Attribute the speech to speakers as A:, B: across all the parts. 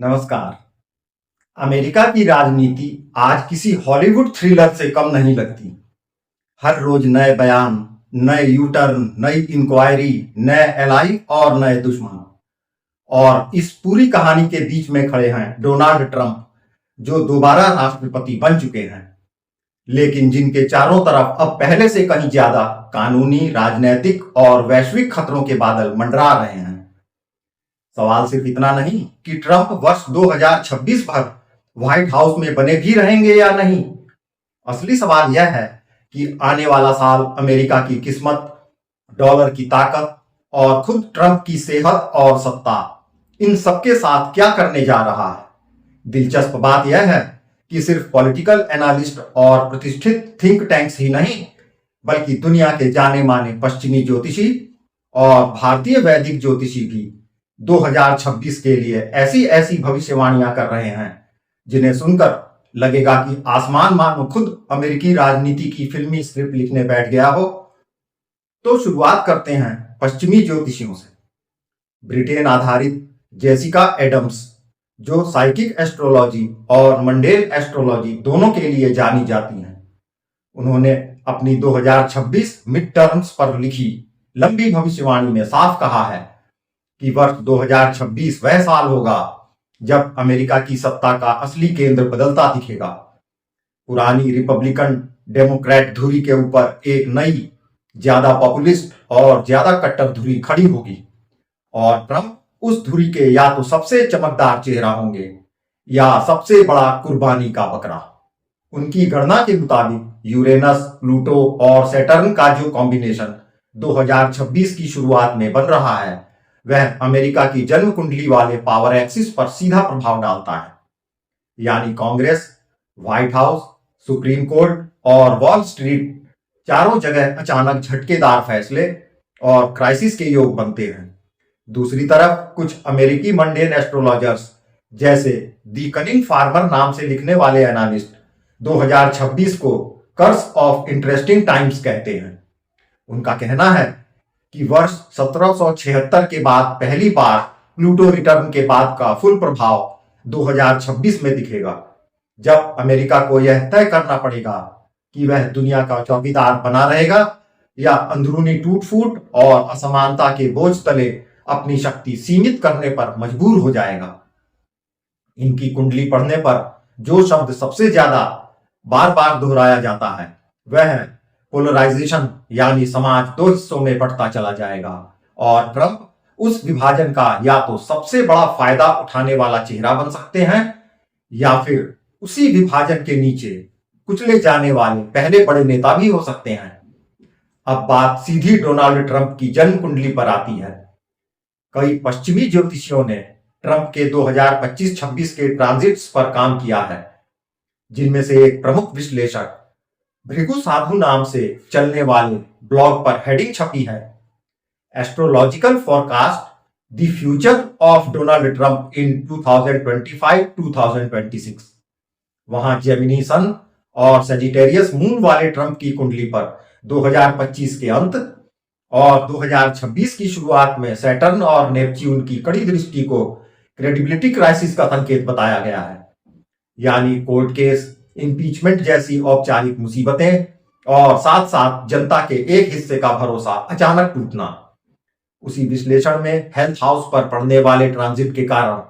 A: नमस्कार। अमेरिका की राजनीति आज किसी हॉलीवुड थ्रिलर से कम नहीं लगती। हर रोज नए बयान, नए यू टर्न, नई इंक्वायरी, नए एलाई और नए दुश्मन। और इस पूरी कहानी के बीच में खड़े हैं डोनाल्ड ट्रंप, जो दोबारा राष्ट्रपति बन चुके हैं, लेकिन जिनके चारों तरफ अब पहले से कहीं ज्यादा कानूनी, राजनैतिक और वैश्विक खतरों के बादल मंडरा रहे हैं। सवाल सिर्फ इतना नहीं कि ट्रंप वर्ष 2026 भर व्हाइट हाउस में बने भी रहेंगे या नहीं। असली सवाल यह है कि आने वाला साल अमेरिका की किस्मत, डॉलर की ताकत और खुद ट्रंप की सेहत और सत्ता, इन सबके साथ क्या करने जा रहा है। दिलचस्प बात यह है कि सिर्फ पॉलिटिकल एनालिस्ट और प्रतिष्ठित थिंक टैंक्स ही नहीं, बल्कि दुनिया के जाने माने पश्चिमी ज्योतिषी और भारतीय वैदिक ज्योतिषी भी 2026 के लिए ऐसी ऐसी भविष्यवाणियां कर रहे हैं जिन्हें सुनकर लगेगा कि आसमान मानो खुद अमेरिकी राजनीति की फिल्मी स्क्रिप्ट लिखने बैठ गया हो। तो शुरुआत करते हैं पश्चिमी ज्योतिषियों से। ब्रिटेन आधारित जेसिका एडम्स, जो साइकिक एस्ट्रोलॉजी और मंडेल एस्ट्रोलॉजी दोनों के लिए जानी जाती हैं, उन्होंने अपनी 2026 मिड टर्म्स पर लिखी लंबी भविष्यवाणी में साफ कहा है कि वर्ष 2026 वह साल होगा जब अमेरिका की सत्ता का असली केंद्र बदलता दिखेगा। पुरानी रिपब्लिकन डेमोक्रेट धुरी के ऊपर एक नई, ज्यादा पॉपुलिस्ट और ज्यादा कट्टर धुरी खड़ी होगी, और ट्रंप उस धुरी के या तो सबसे चमकदार चेहरा होंगे या सबसे बड़ा कुर्बानी का बकरा। उनकी गणना के मुताबिक यूरेनस, प्लूटो और सैटर्न का जो कॉम्बिनेशन 2026 की शुरुआत में बन रहा है, वह अमेरिका की जन्म कुंडली वाले पावर एक्सिस पर सीधा प्रभाव डालता है। यानी Congress, white house, supreme court और वॉल स्ट्रीट, चारों जगह अचानक झटकेदार फैसले और क्राइसिस के योग बनते हैं। दूसरी तरफ कुछ अमेरिकी मंडेन एस्ट्रोलॉजर्स, जैसे दी कनिंग फार्मर नाम से लिखने वाले एनालिस्ट, 2026 को कर्स ऑफ इंटरेस्टिंग टाइम्स कहते हैं। उनका कहना है कि वर्ष 1776 के बाद पहली बार प्लूटो रिटर्न के बाद का फुल प्रभाव 2026 में दिखेगा, जब अमेरिका को यह तय करना पड़ेगा कि वह दुनिया का चौकीदार बना रहेगा या अंदरूनी टूट फूट और असमानता के बोझ तले अपनी शक्ति सीमित करने पर मजबूर हो जाएगा। इनकी कुंडली पढ़ने पर जो शब्द सबसे ज्यादा बार बार दोहराया जाता है वह है पोलराइजेशन, यानी समाज दो हिस्सों में बंटता चला जाएगा, और ट्रंप उस विभाजन का या तो सबसे बड़ा फायदा उठाने वाला चेहरा बन सकते हैं या फिर उसी विभाजन के नीचे कुचले जाने वाले पहले बड़े नेता भी हो सकते हैं। अब बात सीधी डोनाल्ड ट्रंप की जन्म कुंडली पर आती है। कई पश्चिमी ज्योतिषियों ने ट्रंप के 2025-26 के ट्रांजिट्स पर काम किया है, जिनमें से एक प्रमुख विश्लेषक भृगु साधु नाम से चलने वाले ब्लॉग पर हेडिंग छपी है, astrological forecast the future of Donald Trump in 2025-2026। वहां जेमिनी सन और सेजिटेरियस मून वाले ट्रंप की कुंडली पर 2025 के अंत और 2026 की शुरुआत में सैटर्न और नेपच्यून की कड़ी दृष्टि को क्रेडिबिलिटी क्राइसिस का संकेत बताया गया है। यानी कोर्ट केस, इम्पीचमेंट जैसी औपचारिक मुसीबतें और साथ साथ जनता के एक हिस्से का भरोसा अचानक टूटना। उसी विश्लेषण में हेल्थ हाउस पर पड़ने वाले ट्रांजिट के कारण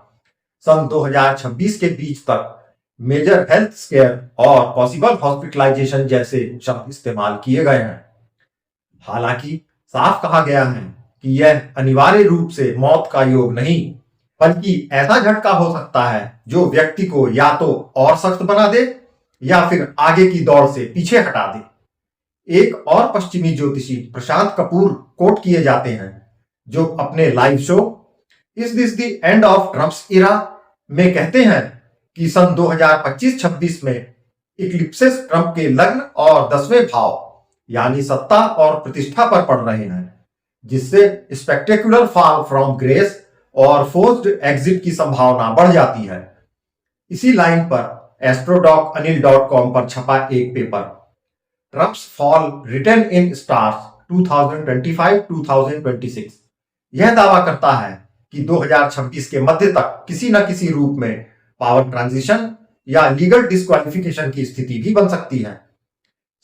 A: सन 2026 के बीच तक मेजर हेल्थ स्केयर और पॉसिबल हॉस्पिटलाइजेशन जैसे शब्द इस्तेमाल किए गए हैं। हालांकि साफ कहा गया है कि यह अनिवार्य रूप से मौत का योग नहीं, बल्कि ऐसा झटका हो सकता है जो व्यक्ति को या तो और सख्त बना दे या फिर आगे की दौड़ से पीछे हटा दे। एक और पश्चिमी ज्योतिषी प्रशांत कपूर कोट किए जाते हैं, जो अपने live show is this the end of Trump's era में कहते हैं कि सन 2025-26 में इक्लिप्सेस ट्रंप के लग्न और 10वें भाव यानी सत्ता और प्रतिष्ठा पर पड़ रहे हैं, जिससे स्पेक्टेकुलर फॉल फ्रॉम ग्रेस और फोर्स्ड एग्जिट की संभावना बढ़ जाती है। इसी लाइन पर astrodoc.anil.com पर छपा एक paper, Trump's fall written in stars 2025-2026, यह दावा करता है कि 2026 के मध्य तक किसी न किसी रूप में पावर ट्रांजिशन या लीगल डिस्क्वालिफिकेशन की स्थिति भी बन सकती है,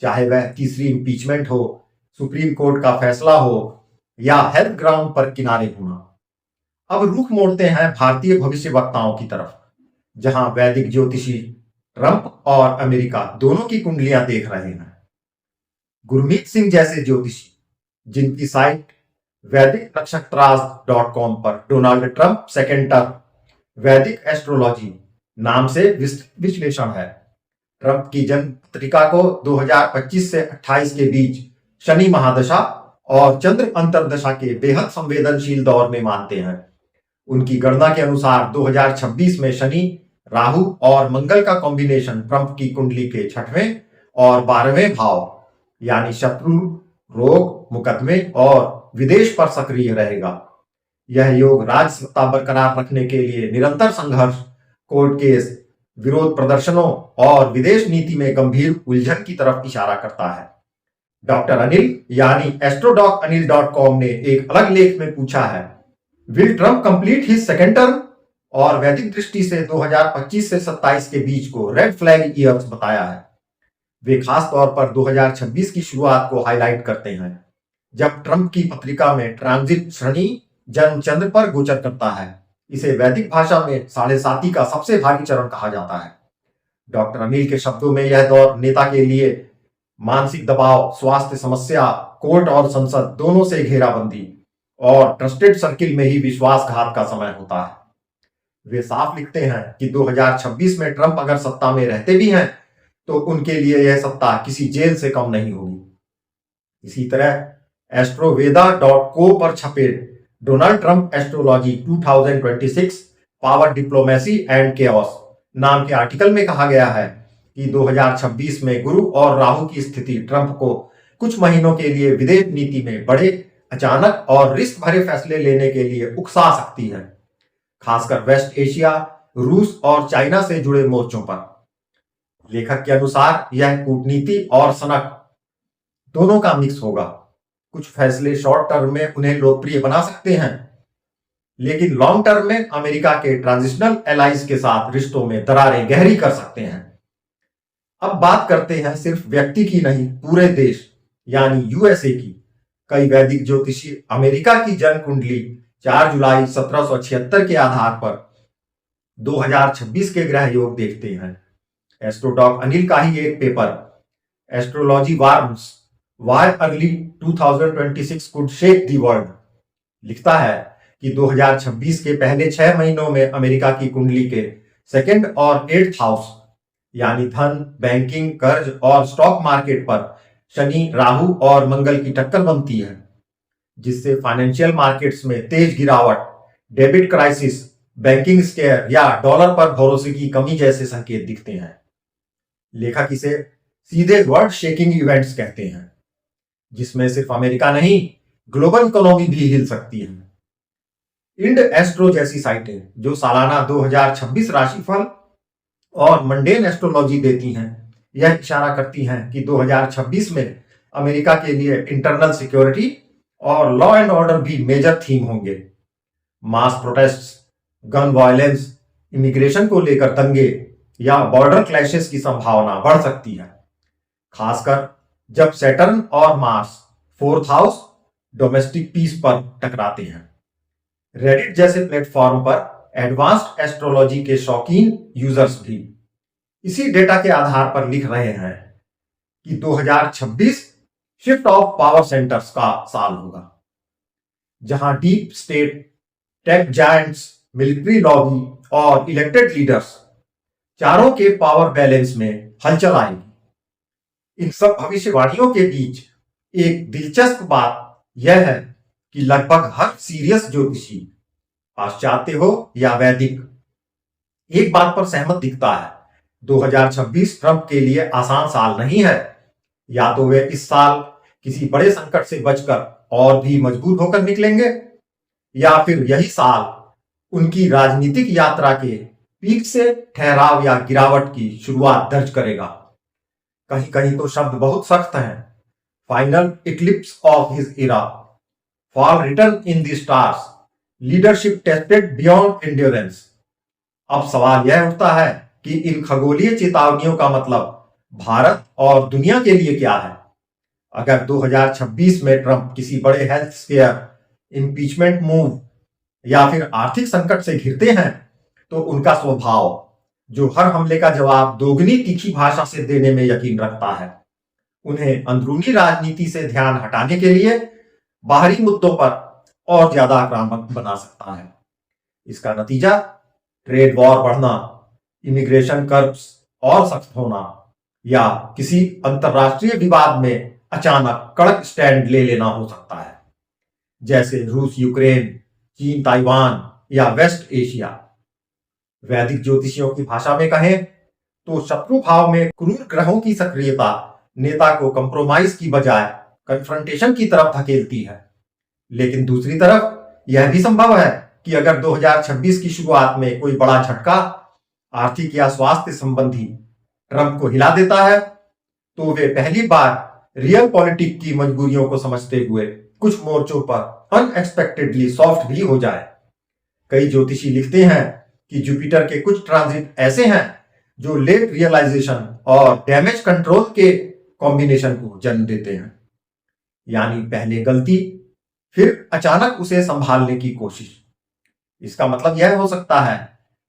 A: चाहे वह तीसरी इंपीचमेंट हो, सुप्रीम कोर्ट का फैसला हो या हेल्थ ग्राउंड पर किनारे होना। अब रुख मोड़ते हैं भारतीय भविष्यवक्ताओं की तरफ, जहां वैदिक ज्योतिषी ट्रंप और अमेरिका दोनों की कुंडलियां देख रहे हैं। गुरमीत सिंह जैसे ज्योतिषी, जिनकी साइट वैदिक नक्षत्राज.com पर डोनाल्ड ट्रंप सेकेंड टर्म वैदिक एस्ट्रोलॉजी नाम से विस्तृत विश्लेषण है, ट्रंप की जन्म पत्रिका को 2025 से 28 के बीच शनि महादशा और चंद्र अंतरदशा के बेहद संवेदनशील दौर में मानते हैं। उनकी गणना के अनुसार 2026 में शनि, राहु और मंगल का कॉम्बिनेशन ट्रंप की कुंडली के 6वें और 12वें भाव यानी शत्रु, रोग, मुकदमे और विदेश पर सक्रिय रहेगा। यह योग राज सत्ता बरकरार रखने के लिए निरंतर संघर्ष, कोर्ट केस, विरोध प्रदर्शनों और विदेश नीति में गंभीर उलझन की तरफ इशारा करता है। डॉक्टर अनिल यानी astrodocAnil.com ने एक अलग लेख में पूछा है, will Trump complete his second term, और वैदिक दृष्टि से 2025 से 27 के बीच को रेड फ्लैग ईयर्स बताया है। वे खास तौर पर 2026 की शुरुआत को हाईलाइट करते हैं, जब ट्रंप की पत्रिका में ट्रांजिट शनि जन्म चंद्र पर गोचर करता है। इसे वैदिक भाषा में 7.5 का सबसे भारी चरण कहा जाता है। डॉक्टर अनिल के शब्दों में यह दौर नेता के लिए मानसिक दबाव, स्वास्थ्य समस्या, कोर्ट और संसद दोनों से घेराबंदी और ट्रस्टेड सर्किल में ही विश्वासघात का समय होता है। वे साफ लिखते हैं कि 2026 में ट्रंप अगर सत्ता में रहते भी हैं तो उनके लिए यह सत्ता किसी जेल से कम नहीं होगी। इसी तरह एस्ट्रोवेदा.co पर छपे Donald Trump astrology 2026 power diplomacy and chaos नाम के आर्टिकल में कहा गया है कि 2026 में गुरु और राहु की स्थिति ट्रंप को कुछ महीनों के लिए विदेश नीति में बड़े, अचानक और रिस्क भरे फैसले लेने के लिए उकसा सकती है, खासकर वेस्ट एशिया, रूस और चाइना से जुड़े मोर्चों पर। लेखक के अनुसार यह कूटनीति और सनक दोनों का मिक्स होगा। कुछ फैसले शॉर्ट टर्म में उन्हें लोकप्रिय बना सकते हैं, लेकिन लॉन्ग टर्म में अमेरिका के ट्रांजिशनल एलाइज के साथ रिश्तों में दरारें गहरी कर सकते हैं। अब बात करते हैं सिर्फ व्यक्ति की नहीं, पूरे देश यानी यूएसए की। कई वैदिक ज्योतिषी अमेरिका की जन्म कुंडली 4 जुलाई 1776 के आधार पर 2026 के ग्रह योग देखते हैं। एस्ट्रोडॉक अनिल का ही एक paper astrology warms Why early 2026 could shake the world लिखता है कि 2026 के पहले 6 महीनों में अमेरिका की कुंडली के 2nd और 8th हाउस यानी धन, बैंकिंग, कर्ज और स्टॉक मार्केट पर शनि, राहु और मंगल की टक्कर बनती है, जिससे फाइनेंशियल मार्केट्स में तेज गिरावट, डेबिट क्राइसिस, बैंकिंग स्केयर या डॉलर पर भरोसे की कमी जैसे संकेत दिखते हैं। लेखक इसे सीधे वर्ल्ड शेकिंग इवेंट्स कहते हैं, जिसमें सिर्फ अमेरिका नहीं, ग्लोबल इकोनॉमी भी हिल सकती है। इंड एस्ट्रो जैसी साइटें जो सालाना 2026 राशिफल और मंडेन एस्ट्रोलॉजी देती हैं, यह इशारा करती हैं कि 2026 में अमेरिका के लिए इंटरनल सिक्योरिटी और लॉ एंड ऑर्डर भी मेजर थीम होंगे। मास प्रोटेस्ट्स, गन वायलेंस, इमिग्रेशन को लेकर दंगे या बॉर्डर क्लैशेस की संभावना बढ़ सकती है, खासकर जब सैटर्न और Mars 4th house domestic piece पर टकराते हैं। रेडिट जैसे प्लेटफॉर्म पर एडवांस्ड एस्ट्रोलॉजी के शौकीन यूजर्स भी इसी डेटा के आधार पर लिख रहे हैं कि 2026 शिफ्ट ऑफ पावर सेंटर्स का साल होगा, जहां deep state, tech giants, military lobby और इलेक्टेड लीडर्स चारों के पावर बैलेंस में हलचल आएगी। इन सब भविष्यवाणियों के बीच एक दिलचस्प बात यह है कि लगभग हर सीरियस ज्योतिषी, पाश्चात्य हो या वैदिक, एक बात पर सहमत दिखता है, 2026 ट्रंप के लिए आसान साल नहीं है। या तो वे इस साल किसी बड़े संकट से बचकर और भी मजबूत होकर निकलेंगे, या फिर यही साल उनकी राजनीतिक यात्रा के पीक से ठहराव या गिरावट की शुरुआत दर्ज करेगा। कहीं कहीं तो शब्द बहुत सख्त हैं, final eclipse of his era, fall return in the stars, leadership tested beyond endurance. अब सवाल यह उठता है कि इन खगोलीय चेतावनियों का मतलब भारत और दुनिया के लिए क्या है। अगर 2026 में ट्रंप किसी बड़े हेल्थ स्केयर, इम्पीचमेंट मूव या फिर आर्थिक संकट से घिरते हैं, तो उनका स्वभाव, जो हर हमले का जवाब दोगुनी तीखी भाषा से देने में यकीन रखता है, उन्हें अंदरूनी राजनीति से ध्यान हटाने के लिए बाहरी मुद्दों पर और ज्यादा आक्रामक बना सकता है। इसका नतीजा ट्रेड वॉर बढ़ना, इमिग्रेशन कर्व्स और सख्त होना, या किसी अंतरराष्ट्रीय विवाद में अचानक कड़क स्टैंड ले लेना हो सकता है, जैसे रूस यूक्रेन, चीन ताइवान या वेस्ट एशिया। वैदिक ज्योतिषियों की भाषा में कहें तो शत्रु भाव में क्रूर ग्रहों की सक्रियता नेता को कंप्रोमाइज की बजाय कन्फ्रंटेशन की तरफ धकेलती है। लेकिन दूसरी तरफ यह भी संभव है कि अगर 2026 की शुरुआत में कोई बड़ा झटका आर्थिक या स्वास्थ्य संबंधी ट्रंप को हिला देता है, तो वे पहली बार रियल पॉलिटिक की मजबूरियों को समझते हुए कुछ मोर्चों पर अनएक्सपेक्टेडली सॉफ्ट भी हो जाए। कई ज्योतिषी लिखते हैं कि जुपिटर के कुछ ट्रांजिट ऐसे हैं जो लेट रियलाइजेशन और डैमेज कंट्रोल के कॉम्बिनेशन को जन्म देते हैं, यानी पहले गलती फिर अचानक उसे संभालने की कोशिश। इसका मतलब यह हो सकता है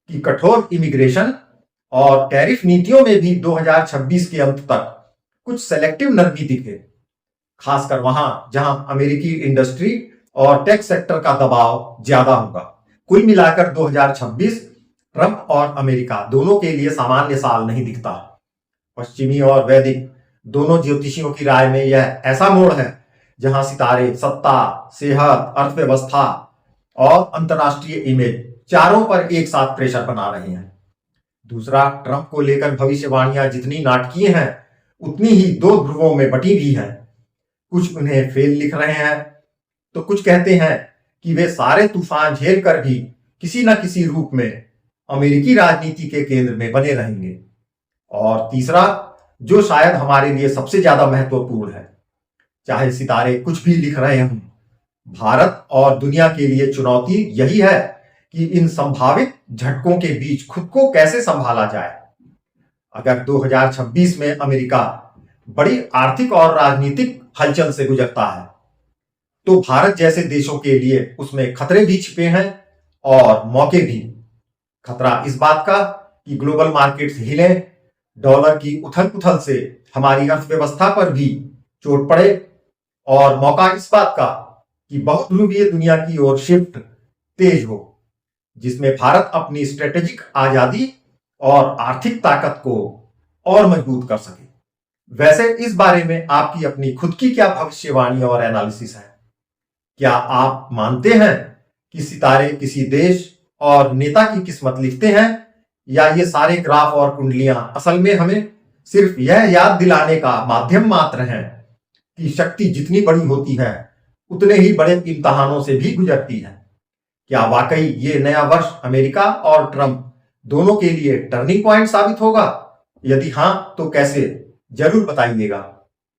A: कि कठोर इमिग्रेशन और टैरिफ नीतियों में भी 2026 के अंत तक कुछ सेलेक्टिव नरमी दिखे, खासकर वहां जहां अमेरिकी इंडस्ट्री और टेक सेक्टर का दबाव ज्यादा होगा। कुल मिलाकर 2026 ट्रंप और अमेरिका दोनों के लिए सामान्य साल नहीं दिखता। पश्चिमी और वैदिक दोनों ज्योतिषियों की राय में यह ऐसा मोड़ है जहां सितारे सत्ता, सेहत, अर्थव्यवस्था और अंतरराष्ट्रीय इमेज चारों पर एक साथ प्रेशर बना रहे हैं। दूसरा, ट्रंप को लेकर भविष्यवाणियां जितनी नाटकीय हैं उतनी ही दो ध्रुवों में बटी भी हैं। कुछ उन्हें फेल लिख रहे हैं तो कुछ कहते हैं कि वे सारे तूफान झेल कर भी किसी न किसी रूप में अमेरिकी राजनीति के केंद्र में बने रहेंगे। और तीसरा, जो शायद हमारे लिए सबसे ज्यादा महत्वपूर्ण है, चाहे सितारे कुछ भी लिख रहे हों, भारत और दुनिया के लिए चुनौती यही है कि इन संभावित झटकों के बीच खुद को कैसे संभाला जाए। अगर 2026 में अमेरिका बड़ी आर्थिक और राजनीतिक हलचल से गुजरता है, तो भारत जैसे देशों के लिए उसमें खतरे भी छिपे हैं और मौके भी। खतरा इस बात का कि ग्लोबल मार्केट्स हिलें, डॉलर की उथल पुथल से हमारी अर्थव्यवस्था पर भी चोट पड़े, और मौका इस बात का कि बहुध्रुवीय दुनिया की ओर शिफ्ट तेज हो, जिसमें भारत अपनी स्ट्रेटेजिक आजादी और आर्थिक ताकत को और मजबूत कर सके। वैसे इस बारे में आपकी अपनी खुद की क्या भविष्यवाणी और एनालिसिस है? क्या आप मानते हैं कि सितारे किसी देश और नेता की किस्मत लिखते हैं, या ये सारे ग्राफ और कुंडलियां असल में हमें सिर्फ यह याद दिलाने का माध्यम मात्र हैं कि शक्ति जितनी बड़ी होती है उतने ही बड़े इम्तहानों से भी गुजरती है? क्या वाकई ये नया वर्ष अमेरिका और ट्रंप दोनों के लिए टर्निंग पॉइंट साबित होगा? यदि हां, तो कैसे? जरूर बताइएगा।